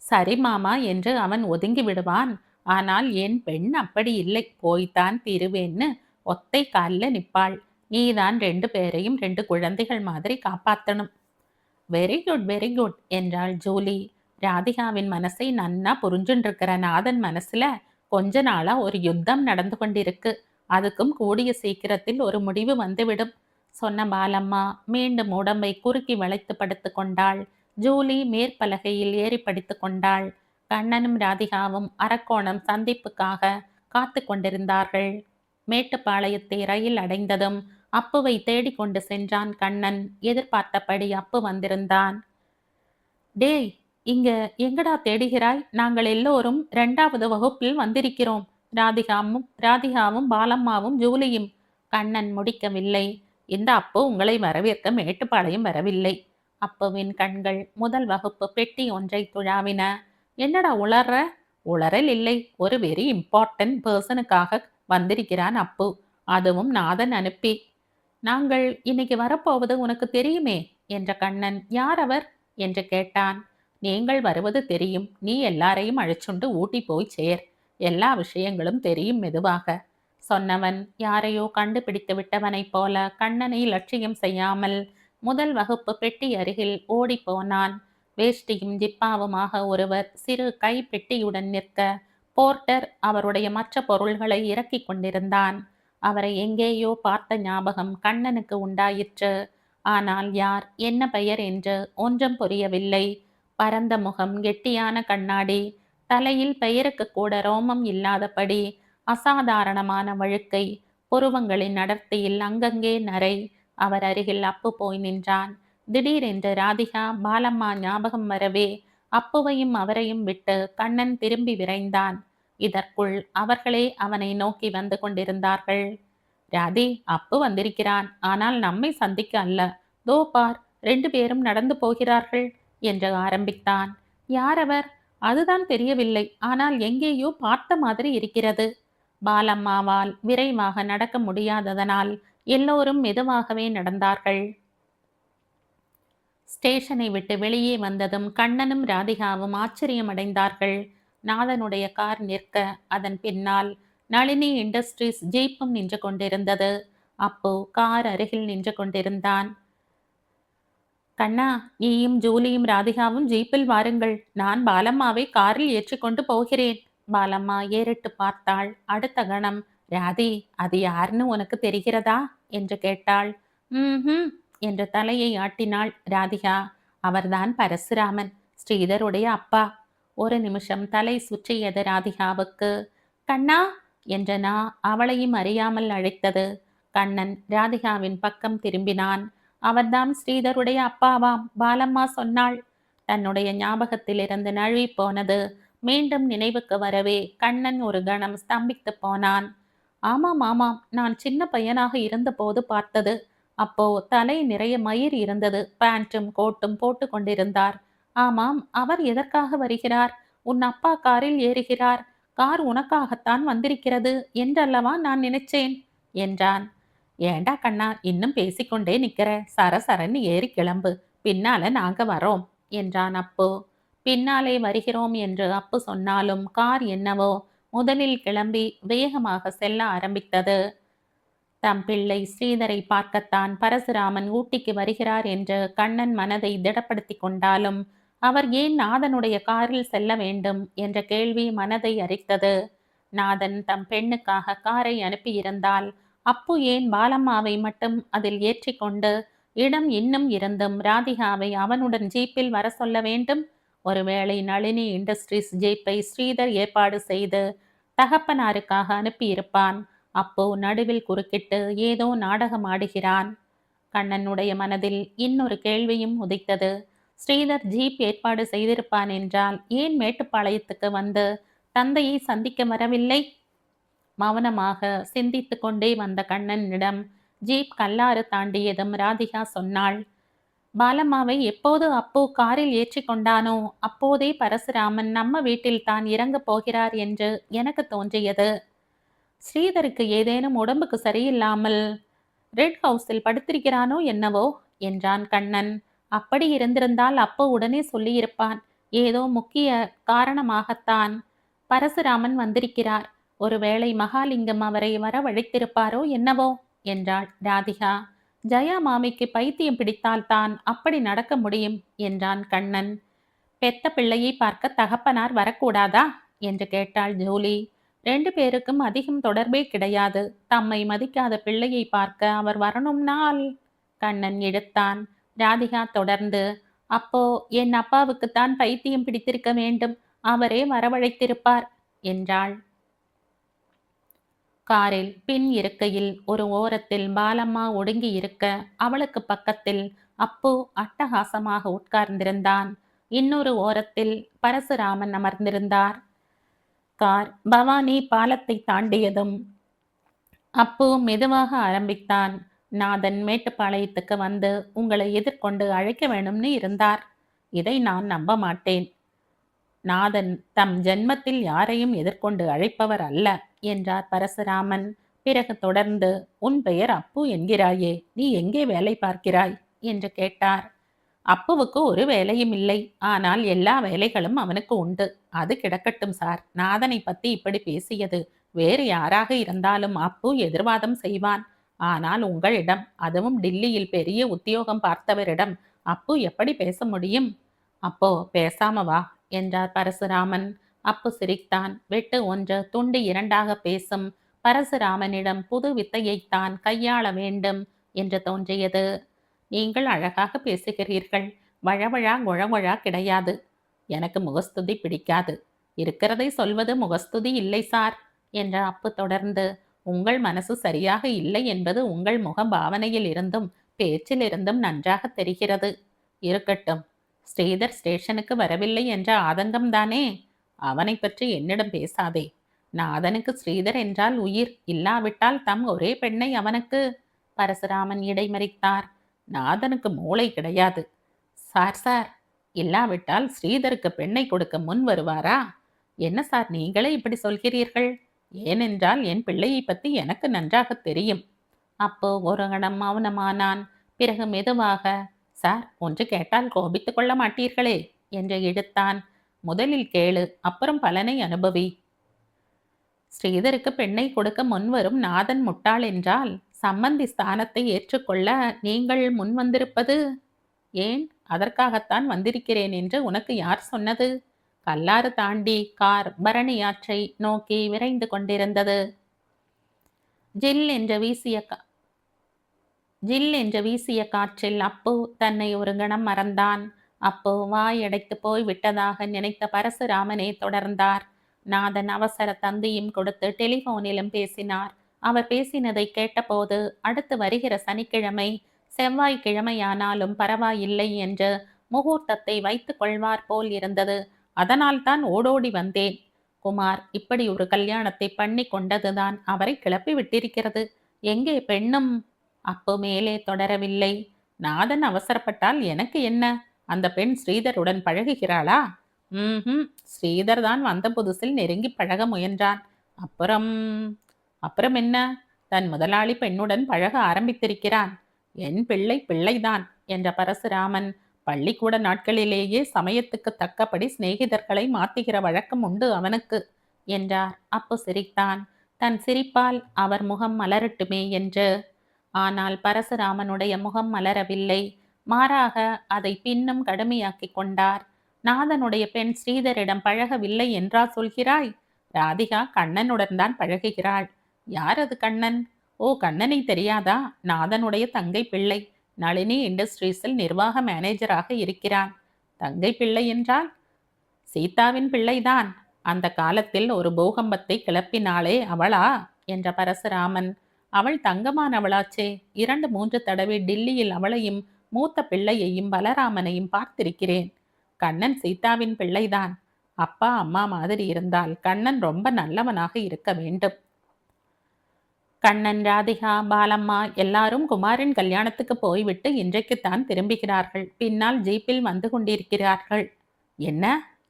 சரி மாமா என்று அவன் ஒதுங்கி விடுவான். ஆனால் என் பெண் அப்படி இல்லை, போய்தான் தீருவேன்னு ஒத்தை காலில் நிற்பாள். நீதான் 2 பேரையும் 2 குழந்தைகள் மாதிரி காப்பாற்றணும். வெரி குட் வெரி குட் என்றாள் ஜூலி. ராதிகாவின் மனசை நன்னா புரிஞ்சுருக்கிற நாதன் மனசுல கொஞ்ச நாளா ஒரு யுத்தம் நடந்து கொண்டிருக்கு. அதுக்கும் கூடிய சீக்கிரத்தில் ஒரு முடிவு வந்துவிடும் சொன்ன பாலம்மா மீண்டும் உடம்பை குறுக்கி வளைத்து படுத்து கொண்டாள். ஜூலி மேற்பலகையில் ஏறி படித்து கொண்டாள். கண்ணனும் ராதிகாவும் அரக்கோணம் சந்திப்புக்காக காத்து கொண்டிருந்தார்கள். மேட்டுப்பாளையத்தை ரயில் அடைந்ததும் அப்புவை தேடிக்கொண்டு சென்றான் கண்ணன். எதிர்பார்த்தபடி அப்பு வந்திருந்தான். டேய், இங்க எங்கடா தேடுகிறாய்? நாங்கள் எல்லோரும் 2வது வகுப்பில் வந்திருக்கிறோம். ராதிகாவும் பாலம்மாவும் ஜூலியும். கண்ணன் முடிக்கவில்லை. இந்த அப்பு உங்களை வரவேற்க மேட்டுப்பாளையம் வரவில்லை. அப்புவின் கண்கள் முதல் வகுப்பு பெட்டி ஒன்றை துழாவின. என்னடா உளர்ற? உளறல் இல்லை, ஒரு வெரி இம்பார்ட்டன்ட் பர்சனுக்காக வந்திருக்கிறான் அப்பு, அதுவும் நாதன் அனுப்பி. நாங்கள் இன்னைக்கு வரப்போவது உனக்கு தெரியுமே என்ற கண்ணன். யார் அவர் என்று கேட்டான். நீங்கள் வருவது தெரியும், நீ எல்லாரையும் அழைச்சுண்டு ஊட்டி போய் சேர், எல்லா விஷயங்களும் தெரியும் மெதுவாக சொன்னவன் யாரையோ கண்டுபிடித்து விட்டவனைப் போல கண்ணனை லட்சியம் செய்யாமல் முதல் வகுப்பு பெட்டி அருகில் ஓடிப்போனான். வேஷ்டியும் ஜிப்பாவுமாக ஒருவர் சிறு கை பெட்டியுடன் நிற்க போர்ட்டர் அவருடைய மற்ற பொருள்களை இறக்கிக் கொண்டிருந்தான். அவரை எங்கேயோ பார்த்த ஞாபகம் கண்ணனுக்கு உண்டாயிற்று. ஆனால் யார், என்ன பெயர் என்று ஒன்றும் புரியவில்லை. பரந்த முகம், கெட்டியான கண்ணாடி, தலையில் பெயருக்கு கூட ரோமம் இல்லாதபடி அசாதாரணமான வழுக்கை, புருவங்களின் அடர்த்தியில் அங்கங்கே நரை. அவர் அருகில் அப்பு போய் நின்றான். திடீரென்று ராதிகா, பாலம்மா ஞாபகம் வரவே அப்புவையும் அவரையும் விட்டு கண்ணன் திரும்பி விரைந்தான். இதற்குள் அவர்களே அவனை நோக்கி வந்து கொண்டிருந்தார்கள். ராதி, அப்பு வந்திருக்கிறான், ஆனால் நம்மை சந்திக்க அல்ல. தோ பார், 2 பேரும் நடந்து போகிறார்கள் என்று ஆரம்பித்தான். யார் அவர்? அதுதான் தெரியவில்லை, ஆனால் எங்கேயோ பார்த்த மாதிரி இருக்கிறது. பாலம்மாவால் விரைவாக நடக்க முடியாததனால் எல்லோரும் மெதுவாகவே நடந்தார்கள். ஸ்டேஷனை விட்டு வெளியே வந்ததும் கண்ணனும் ராதிகாவும் ஆச்சரியமடைந்தார்கள். நாதனுடைய கார் நிற்க அதன் பின்னால் நளினி இண்டஸ்ட்ரீஸ் ஜீப்பும் நின்று கொண்டிருந்தது. அப்போ கார் அருகில் நின்று கொண்டிருந்தான். கண்ணா, நீயும் ஜூலியும் ராதிகாவும் ஜீப்பில் வாருங்கள், நான் பாலம்மாவை காரில் ஏற்றிக்கொண்டு போகிறேன். பாலம்மா ஏறிட்டு பார்த்தாள். அடுத்த கணம், ராதி, அது யாருன்னு உனக்கு தெரிகிறதா என்று கேட்டாள். ம் என்று தலையை ஆட்டினாள் ராதிகா. அவர்தான் பரசுராமன், ஸ்ரீதருடைய அப்பா. ஒரு நிமிஷம் தலை சுற்றியது ராதிகாவுக்கு. கண்ணா என்ற நா அவளையும் அறியாமல் அழைத்தது. கண்ணன் ராதிகாவின் பக்கம் திரும்பினான். அவர்தான் ஸ்ரீதருடைய அப்பாவாம், பாலம்மா சொன்னாள். தன்னுடைய ஞாபகத்திலிருந்து நழுவி போனது மீண்டும் நினைவுக்கு வரவே கண்ணன் ஒரு கணம் ஸ்தம்பித்து போனான். ஆமாம் ஆமாம், நான் சின்ன பையனாக இருந்தபோது பார்த்தது. அப்போ தலை நிறைய மயிர் இருந்தது, பேண்ட்டும் கோட்டும் போட்டு கொண்டிருந்தார். ஆமாம், அவர் எதற்காக வருகிறார்? உன் அப்பா காரில் ஏறுகிறார், கார் உனக்காகத்தான் வந்திருக்கிறது என்றல்லவா நான் நினைச்சேன் என்றான். ஏண்டா கண்ணா, இன்னும் பேசிக்கொண்டே நிக்கிற, சரசரன்னு ஏறி கிளம்பு, பின்னால நாங்க வரோம் என்றான் அப்பு. பின்னாலே வருகிறோம் என்று அப்பு சொன்னாலும் கார் என்னவோ முதலில் கிளம்பி வேகமாக செல்ல ஆரம்பித்தது. தம் பிள்ளை ஸ்ரீதரை பார்க்கத்தான் பரசுராமன் ஊட்டிக்கு வருகிறார் என்று கண்ணன் மனதை திடப்படுத்தி கொண்டாலும் அவர் ஏன் நாதனுடைய காரில் செல்ல வேண்டும் என்ற கேள்வி மனதை அரித்தது. நாதன் தம் பெண்ணுக்காக காரை அனுப்பியிருந்தால் அப்பு ஏன் பாலம்மாவை மட்டும் அதில் ஏற்றிக்கொண்டு இடம் இன்னும் இருந்தும் ராதிகாவை அவனுடன் ஜீப்பில் வர சொல்ல வேண்டும்? ஒருவேளை நளினி இண்டஸ்ட்ரீஸ் ஜீப்பை ஸ்ரீதர் ஏற்பாடு செய்து தகப்பனாருக்காக அனுப்பியிருப்பான். அப்போ நடுவில் குறுக்கிட்டு ஏதோ நாடகம் ஆடுகிறான். கண்ணனுடைய மனதில் இன்னொரு கேள்வியும் உதித்தது. ஸ்ரீதர் ஜீப் ஏற்பாடு செய்திருப்பான் என்றால் ஏன் மேட்டுப்பாளையத்துக்கு வந்து தந்தையை சந்திக்க வரவில்லை? மௌனமாக சிந்தித்து கொண்டே வந்த கண்ணனிடம் ஜீப் கல்லாறு தாண்டியதும் ராதிகா சொன்னாள். பாலம்மாவை எப்போது அப்பு காரில் ஏற்றி கொண்டானோ அப்போதே பரசுராமன் நம்ம வீட்டில் தான் இறங்கப் போகிறார் என்று எனக்கு தோன்றியது. ஸ்ரீதருக்கு ஏதேனும் உடம்புக்கு சரியில்லாமல் ரெட் ஹவுஸில் படுத்திருக்கிறானோ என்னவோ என்றான் கண்ணன். அப்படி இருந்திருந்தால் அப்போ உடனே சொல்லியிருப்பான். ஏதோ முக்கிய காரணமாகத்தான் பரசுராமன் வந்திருக்கிறார். ஒருவேளை மகாலிங்கம் அவரை வரவழைத்திருப்பாரோ என்னவோ என்றாள் ராதிகா. ஜயா மாமிக்கு பைத்தியம் பிடித்தால்தான் அப்படி நடக்க முடியும் என்றான் கண்ணன். பெத்த பிள்ளையை பார்க்க தகப்பனார் வரக்கூடாதா என்று கேட்டாள் ஜூலி. 2 பேருக்கும் அதிகம் தொடர்பே கிடையாது. தம்மை மதிக்காத பிள்ளையை பார்க்க அவர் வரணும்னால் கண்ணன் எடுத்தான். ராதிகா தொடர்ந்து, அப்போ என் அப்பாவுக்குத்தான் பைத்தியம் பிடித்திருக்க வேண்டும், அவரே வரவழைத்திருப்பார் என்றாள். காரில் பின் இருக்கையில் ஒரு ஓரத்தில் பாலம்மா ஒடுங்கி இருக்க அவளுக்கு பக்கத்தில் அப்பு அட்டகாசமாக உட்கார்ந்திருந்தான். இன்னொரு ஓரத்தில் பரசுராமன் அமர்ந்திருந்தார். கார் பவானி பாலத்தை தாண்டியதும் அப்பு மெதுவாக ஆரம்பித்தான். நாதன் மேட்டுப்பாளையத்துக்கு வந்து உங்களை எதிர்கொண்டு அழைக்க வேணும்னு இருந்தார். இதை நான் நம்ப மாட்டேன். நாதன் தம் ஜென்மத்தில் யாரையும் எதிர்கொண்டு அழைப்பவர் அல்ல என்றார் பரசுராமன். பிறகு தொடர்ந்து, உன் பெயர் அப்பு என்கிறாயே, நீ எங்கே வேலை பார்க்கிறாய் என்று கேட்டார். அப்புவுக்கு ஒரு வேலையும் இல்லை, ஆனால் எல்லா வேலைகளும் அவனுக்கு உண்டு. அது கிடக்கட்டும் சார், நாதனை பத்தி இப்படி பேசியது வேறு யாராக இருந்தாலும் அப்பு எதிர்வாதம் செய்வான். ஆனால் உங்களிடம், அதுவும் டில்லியில் பெரிய உத்தியோகம் பார்த்தவரிடம் அப்பு எப்படி பேச முடியும்? அப்போ பேசாம வா என்றார் பரசுராமன். அப்பு சிரித்தான். வெட்டு ஒன்று துண்டு இரண்டாக பேசும் பரசுராமனிடம் புது வித்தையைத்தான் கையாள வேண்டும் என்று தோன்றியது. நீங்கள் அழகாக பேசுகிறீர்கள், வழவழா குழவழா கிடையாது. எனக்கு முகஸ்துதி பிடிக்காது. இருக்கிறதை சொல்வது முகஸ்துதி இல்லை சார் என்ற அப்பு தொடர்ந்து, உங்கள் மனசு சரியாக இல்லை என்பது உங்கள் முக பாவனையில் இருந்தும் பேச்சிலிருந்தும் நன்றாக தெரிகிறது. இருக்கட்டும், ஸ்ரீதர் ஸ்டேஷனுக்கு வரவில்லை என்ற ஆதங்கம்தானே? அவனை பற்றி என்னிடம் பேசாதே. நாதனுக்கு ஸ்ரீதர் என்றால் உயிர். இல்லாவிட்டால் தம் ஒரே பெண்ணை அவனுக்கு. பரசுராமன் இடைமறித்தார். நாதனுக்கு மூளை கிடையாது. சார் சார், இல்லாவிட்டால் ஸ்ரீதருக்கு பெண்ணை கொடுக்க முன் வருவாரா? என்ன சார் நீங்களே இப்படி சொல்கிறீர்கள்? ஏனென்றால் என் பிள்ளையை பற்றி எனக்கு நன்றாக தெரியும். அப்போ ஒரு கணம் மௌனமானான். பிறகு மெதுவாக, சார் ஒன்று கேட்டால் கோபித்துக் கொள்ள மாட்டீர்களே என்று இழுத்தான். முதலில் கேளு, அப்புறம் பலனை அனுபவி. ஸ்ரீதருக்கு பெண்ணை கொடுக்க முன்வரும் நாதன் முட்டாள் என்றால் சம்மந்தி ஸ்தானத்தை ஏற்றுக்கொள்ள நீங்கள் முன் வந்திருப்பது ஏன்? அதற்காகத்தான் வந்திருக்கிறேன் என்று உனக்கு யார் சொன்னது? கல்லாறு தாண்டி கார் பரணியாற்றை நோக்கி விரைந்து கொண்டிருந்தது. ஜில் என்று வீசிய காற்றில் அப்பு தன்னை ஒரு கணம் மறந்தான். அப்போ வாயடைத்து போய் விட்டதாக நினைத்த பரசுராமனே தொடர்ந்தார். நாதன் அவசர தந்தியும் கொடுத்து டெலிபோனிலும் பேசினார். அவர் பேசினதை கேட்டபோது அடுத்து வருகிற சனிக்கிழமை செவ்வாய்க்கிழமையானாலும் பரவாயில்லை என்று முகூர்த்தத்தை வைத்துக் கொள்வார் போல் இருந்தது. அதனால்தான் ஓடோடி வந்தேன். குமார் இப்படி ஒரு கல்யாணத்தை பண்ணி கொண்டதுதான் அவரை கிளப்பி விட்டிருக்கிறது. எங்கே பெண்ணும்? அப்போ மேலே தொடரவில்லை. நாதன் அவசரப்பட்டால் எனக்கு என்ன? அந்த பெண் ஸ்ரீதருடன் பழகுகிறாளா? ஸ்ரீதர் தான் வந்த புதுசில் நெருங்கி பழக முயன்றான். அப்புறம் அப்புறம் என்ன? தன் முதலாளி பெண்ணுடன் பழக ஆரம்பித்திருக்கிறான். என் பிள்ளை பிள்ளைதான் என்ற பரசுராமன், பள்ளிக்கூட நாட்களிலேயே சமயத்துக்கு தக்கபடி சிநேகிதர்களை மாற்றுகிற வழக்கம் உண்டு அவனுக்கு என்றார். அப்பு சிரித்தான். தன் சிரிப்பால் அவர் முகம் மலரட்டுமே என்று. ஆனால் பரசுராமனுடைய முகம் மலரவில்லை. மாறாக அதை பின்னும் கடுமையாக்கி கொண்டார். நாதனுடைய பெண் ஸ்ரீதரிடம் பழகவில்லை என்றா சொல்கிறாய்? ராதிகா கண்ணனுடன் தான் பழகுகிறாள். யார் அது கண்ணன்? ஓ, கண்ணனை தெரியாதா? நாதனுடைய தங்கை பிள்ளை. நளினி இண்டஸ்ட்ரீஸில் நிர்வாக மேனேஜராக இருக்கிறான். தங்கை பிள்ளை என்றால் சீதாவின் பிள்ளைதான். அந்த காலத்தில் ஒரு பூகம்பத்தை கிளப்பினாளே அவளா என்ற பரசுராமன். அவள் தங்கமானவளாச்சே. 2-3 தடவை டில்லியில் அவளையும் மூத்த பிள்ளையையும் பலராமனையும் பார்த்திருக்கிறேன். கண்ணன் சீதாவின் பிள்ளைதான். அப்பா அம்மா மாதிரி இருந்தால் கண்ணன் ரொம்ப நல்லவனாக இருக்க வேண்டும். கண்ணன், ராதிகா, பாலம்மா எல்லாரும் குமாரின் கல்யாணத்துக்கு போய்விட்டு இன்றைக்குத்தான் திரும்புகிறார்கள். பின்னால் ஜீப்பில் வந்து கொண்டிருக்கிறார்கள். என்ன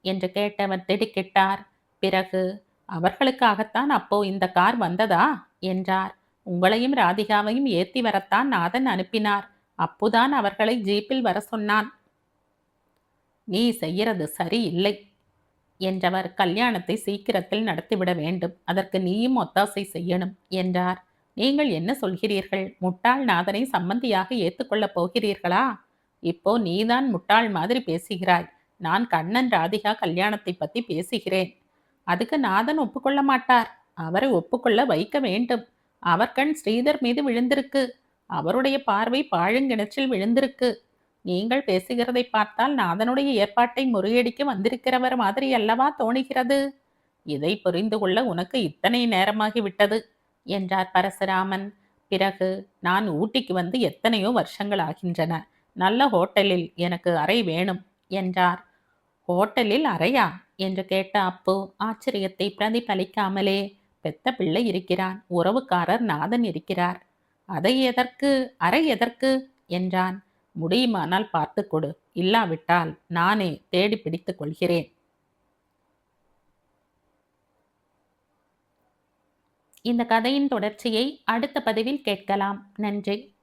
என்று கேட்டவர் திடுக்கிட்டார். பிறகு, அவர்களுக்காகத்தான் அப்போ இந்த கார் வந்ததா என்றார். உங்களையும் ராதிகாவையும் ஏத்தி வரத்தான் நாதன் அனுப்பினார். அப்புதான் அவர்களை ஜீப்பில் வர சொன்னான். நீ செய்கிறது சரியில்லை என்றவர், கல்யாணத்தை சீக்கிரத்தில் நடத்திவிட வேண்டும். அதற்கு நீயும் ஒத்தாசை செய்யணும் என்றார். நீங்கள் என்ன சொல்கிறீர்கள்? முட்டாள் நாதனை சம்மந்தியாக ஏற்றுக்கொள்ளப் போகிறீர்களா? இப்போ நீதான் முட்டாள் மாதிரி பேசுகிறாய். நான் கண்ணன் ராதிகா கல்யாணத்தை பற்றி பேசுகிறேன். அதுக்கு நாதன் ஒப்புக்கொள்ள மாட்டார். அவரை ஒப்புக்கொள்ள வைக்க வேண்டும். அவர் கண் ஸ்ரீதர் மீது விழுந்திருக்கு. அவருடைய பார்வை பாழுங்கிணற்றில் விழுந்திருக்கு. நீங்கள் பேசுகிறதை பார்த்தால் நாதனுடைய ஏற்பாட்டை முறியடிக்க வந்திருக்கிறவர் மாதிரி அல்லவா தோணுகிறது. இதை புரிந்து கொள்ள உனக்கு இத்தனை நேரமாகிவிட்டது என்றார் பரசுராமன். பிறகு, நான் ஊட்டிக்கு வந்து எத்தனையோ வருஷங்கள் ஆகின்றன. நல்ல ஹோட்டலில் எனக்கு அறை வேணும் என்றார். ஹோட்டலில் அறையா என்று கேட்ட அப்பு ஆச்சரியத்தை பிரதிபலிக்காமலே, பெத்த பிள்ளை இருக்கிறான், உறவுக்காரர் நாதன் இருக்கிறார். அறை எதற்கு என்றான். முடியுமானால் பார்த்து கொடு, இல்லாவிட்டால் நானே தேடி பிடித்துக் கொள்கிறேன். இந்த கதையின் தொடர்ச்சியை அடுத்த பதிவில் கேட்கலாம். நன்றி.